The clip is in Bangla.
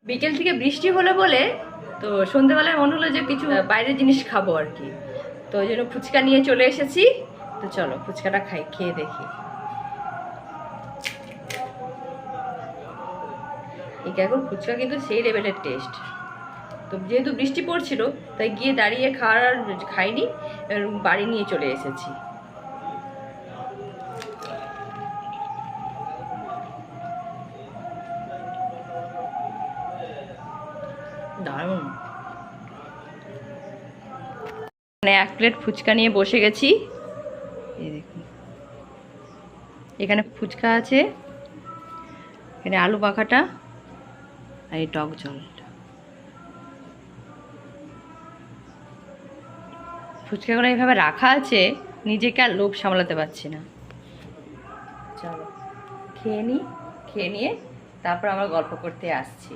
বিকেল থেকে বৃষ্টি হলো বলে তো সন্ধ্যেবেলায় মনে হলো যে কিছু বাইরের জিনিস খাবো আর কি। তো ওই জন্য ফুচকা নিয়ে চলে এসেছি। তো চলো ফুচকাটা খেয়ে দেখি। এই এখন ফুচকা কিন্তু সেই লেভেলের টেস্ট। তো যেহেতু বৃষ্টি পড়ছিল তাই গিয়ে দাঁড়িয়ে খাইনি, বাড়ি নিয়ে চলে এসেছি। দারুণ। মানে এক প্লেট ফুচকা নিয়ে বসে গেছি। এই দেখুন, এখানে ফুচকা আছে, এখানে আলু মাখাটা আর এই টক জলটা। ফুচকাগুলো এইভাবে রাখা আছে, নিজেকে আর লোভ সামলাতে পারছি না। চলো খেয়ে নিই, খেয়ে নিয়ে তারপর আমরা গল্প করতে আসছি।